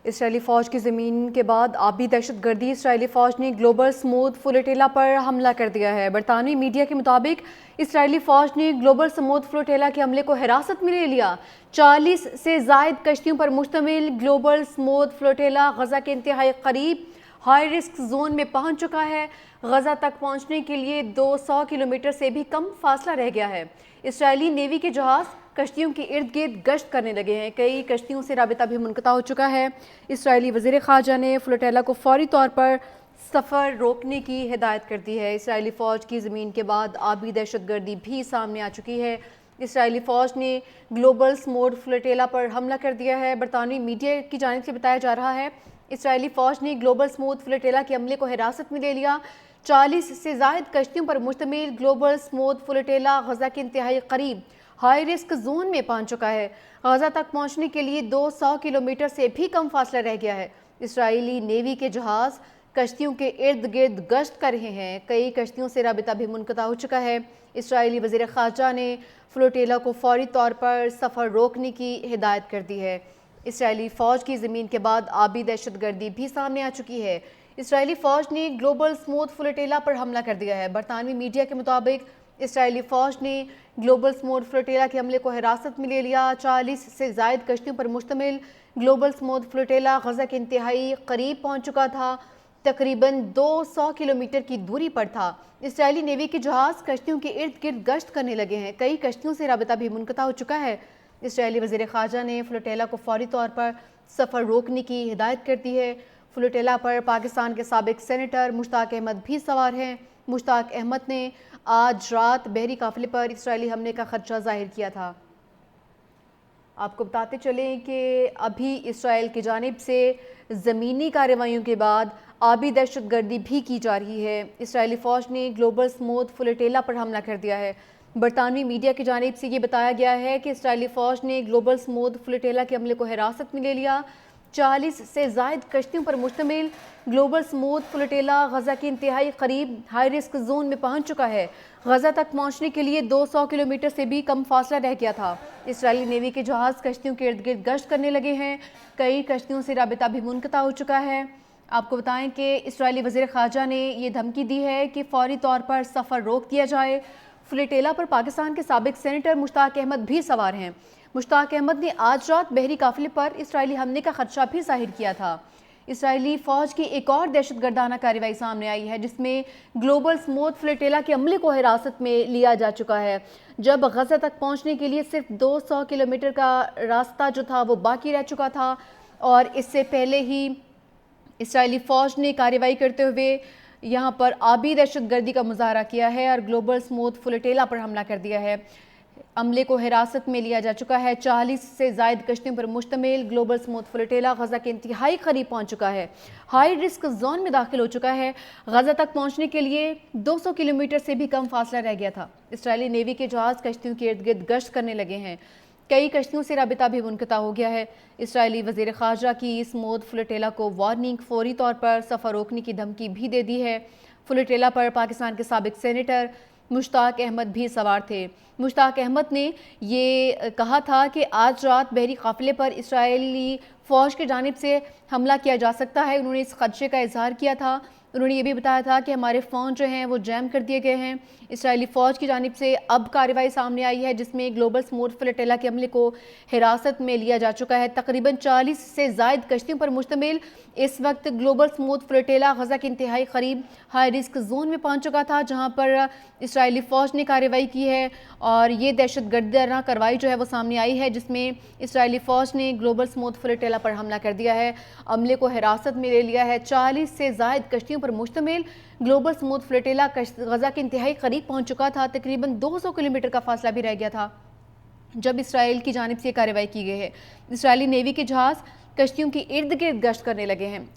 اسرائیلی فوج کی زمین کے بعد آبی دہشت گردی اسرائیلی فوج نے گلوبل سمود فلوٹیلا پر حملہ کر دیا ہے۔ برطانوی میڈیا کے مطابق اسرائیلی فوج نے گلوبل سمود فلوٹیلا کے عملے کو حراست میں لے لیا۔ 40 سے زائد کشتیوں پر مشتمل گلوبل سمود فلوٹیلا غزہ کے انتہائی قریب ہائی رسک زون میں پہنچ چکا ہے۔ غزہ تک پہنچنے کے لیے 200 کلومیٹر سے بھی کم فاصلہ رہ گیا ہے۔ اسرائیلی نیوی کے جہاز کشتیوں کے ارد گرد گشت کرنے لگے ہیں۔ کئی کشتیوں سے رابطہ بھی منقطع ہو چکا ہے۔ اسرائیلی وزیر خارجہ نے فلوٹیلا کو فوری طور پر سفر روکنے کی ہدایت کر دی ہے۔ اسرائیلی فوج کی زمین کے بعد آبی دہشت گردی بھی سامنے آ چکی ہے۔ اسرائیلی فوج نے گلوبل سمود فلوٹیلا پر حملہ کر دیا ہے۔ برطانوی میڈیا کی جانب سے بتایا جا رہا ہے اسرائیلی فوج نے گلوبل سمود فلوٹیلا کے عملے کو حراست میں لے لیا۔ 40 سے زائد کشتیوں پر مشتمل گلوبل سمود فلوٹیلا غزہ کے انتہائی قریب ہائی رسک زون میں پہنچ چکا ہے۔ غزہ تک پہنچنے کے لیے 200 کلومیٹر سے بھی کم فاصلہ رہ گیا ہے۔ اسرائیلی نیوی کے جہاز کشتیوں کے ارد گرد گشت کر رہے ہیں۔ کئی کشتیوں سے رابطہ بھی منقطع ہو چکا ہے۔ اسرائیلی وزیر خارجہ نے فلوٹیلا کو فوری طور پر سفر روکنے کی ہدایت کر دی ہے۔ اسرائیلی فوج کی زمین کے بعد آبی دہشت گردی بھی سامنے آ چکی ہے۔ اسرائیلی فوج نے گلوبل سمود فلوٹیلا پر حملہ کر دیا ہے۔ برطانوی میڈیا کے مطابق اسرائیلی فوج نے گلوبل سمود فلوٹیلا کے عملے کو حراست میں لے لیا۔ 40 سے زائد کشتیوں پر مشتمل گلوبل سمود فلوٹیلا غزہ کے انتہائی قریب پہنچ چکا تھا، تقریباً 200 کلومیٹر کی دوری پر تھا۔ اسرائیلی نیوی کے جہاز کشتیوں کے ارد گرد گشت کرنے لگے ہیں۔ کئی کشتیوں سے رابطہ بھی منقطع ہو چکا ہے۔ اسرائیلی وزیر خارجہ نے فلوٹیلا کو فوری طور پر سفر روکنے کی ہدایت کر دی ہے۔ فلوٹیلا پر پاکستان کے سابق سینیٹر مشتاق احمد بھی سوار ہیں۔ مشتاق احمد نے آج رات بحری قافلے پر اسرائیلی حملے کا خدشہ ظاہر کیا تھا۔ آپ کو بتاتے چلیں کہ ابھی اسرائیل کی جانب سے زمینی کارروائیوں کے بعد آبی دہشت گردی بھی کی جا رہی ہے۔ اسرائیلی فوج نے گلوبل سمود فلوٹیلا پر حملہ کر دیا ہے۔ برطانوی میڈیا کی جانب سے یہ بتایا گیا ہے کہ اسرائیلی فوج نے گلوبل سمود فلوٹیلا کے عملے کو حراست میں لے لیا۔ 40 سے زائد کشتیوں پر مشتمل گلوبل سمود فلوٹیلا غزہ کے انتہائی قریب ہائی رسک زون میں پہنچ چکا ہے۔ غزہ تک پہنچنے کے لیے 200 کلومیٹر سے بھی کم فاصلہ رہ گیا تھا۔ اسرائیلی نیوی کے جہاز کشتیوں کے ارد گرد گشت کرنے لگے ہیں۔ کئی کشتیوں سے رابطہ بھی منقطع ہو چکا ہے۔ آپ کو بتائیں کہ اسرائیلی وزیر خارجہ نے یہ دھمکی دی ہے کہ فوری طور پر سفر روک دیا جائے۔ فلوٹیلا پر پاکستان کے سابق سینیٹر مشتاق احمد بھی سوار ہیں۔ مشتاق احمد نے آج رات بحری قافلے پر اسرائیلی حملے کا خدشہ بھی ظاہر کیا تھا۔ اسرائیلی فوج کی ایک اور دہشت گردانہ کارروائی سامنے آئی ہے جس میں گلوبل سمود فلوٹیلا کے عملے کو حراست میں لیا جا چکا ہے۔ جب غزہ تک پہنچنے کے لیے صرف 200 کلومیٹر کا راستہ جو تھا وہ باقی رہ چکا تھا اور اس سے پہلے ہی اسرائیلی فوج نے کارروائی کرتے ہوئے یہاں پر آبی دہشت گردی کا مظاہرہ کیا ہے اور گلوبل سمود فلوٹیلا پر حملہ کر دیا ہے۔ عملے کو حراست میں لیا جا چکا ہے۔ 40 سے زائد کشتیوں پر مشتمل گلوبل سمود فلوٹیلا غزہ کے انتہائی قریب پہنچ چکا ہے، ہائی رسک زون میں داخل ہو چکا ہے۔ غزہ تک پہنچنے کے لیے 200 کلومیٹر سے بھی کم فاصلہ رہ گیا تھا۔ اسرائیلی نیوی کے جہاز کشتیوں کے ارد گرد گشت کرنے لگے ہیں۔ کئی کشتیوں سے رابطہ بھی منقطع ہو گیا ہے۔ اسرائیلی وزیر خارجہ کی سمود فلوٹیلا کو وارننگ، فوری طور پر سفر روکنے کی دھمکی بھی دے دی ہے۔ فلوٹیلا پر پاکستان کے سابق سینیٹر مشتاق احمد بھی سوار تھے۔ مشتاق احمد نے یہ کہا تھا کہ آج رات بحری قافلے پر اسرائیلی فوج کی جانب سے حملہ کیا جا سکتا ہے۔ انہوں نے اس خدشے کا اظہار کیا تھا۔ انہوں نے یہ بھی بتایا تھا کہ ہمارے فون جو ہیں وہ جیم کر دیے گئے ہیں۔ اسرائیلی فوج کی جانب سے اب کارروائی سامنے آئی ہے جس میں گلوبل سمود فلوٹیلا کے عملے کو حراست میں لیا جا چکا ہے۔ تقریباً 40 سے زائد کشتیوں پر مشتمل اس وقت گلوبل سمود فلوٹیلا غزہ کے انتہائی قریب ہائی رسک زون میں پہنچ چکا تھا جہاں پر اسرائیلی فوج نے کارروائی کی ہے اور یہ دہشت گردانہ کارروائی جو ہے وہ سامنے آئی ہے جس میں اسرائیلی فوج نے گلوبل سمود فلوٹیلا پر حملہ کر دیا ہے، عملے کو حراست میں لے لیا ہے۔ 40 سے زائد کشتیوں پر مشتمل گلوبل سمود فلوٹیلا غزہ کے انتہائی قریب پہنچ چکا تھا، تقریباً 200 کلومیٹر کا فاصلہ بھی رہ گیا تھا جب اسرائیل کی جانب سے کارروائی کی گئی ہے۔ اسرائیلی نیوی کے جہاز کشتیوں کے ارد گرد گشت کرنے لگے ہیں۔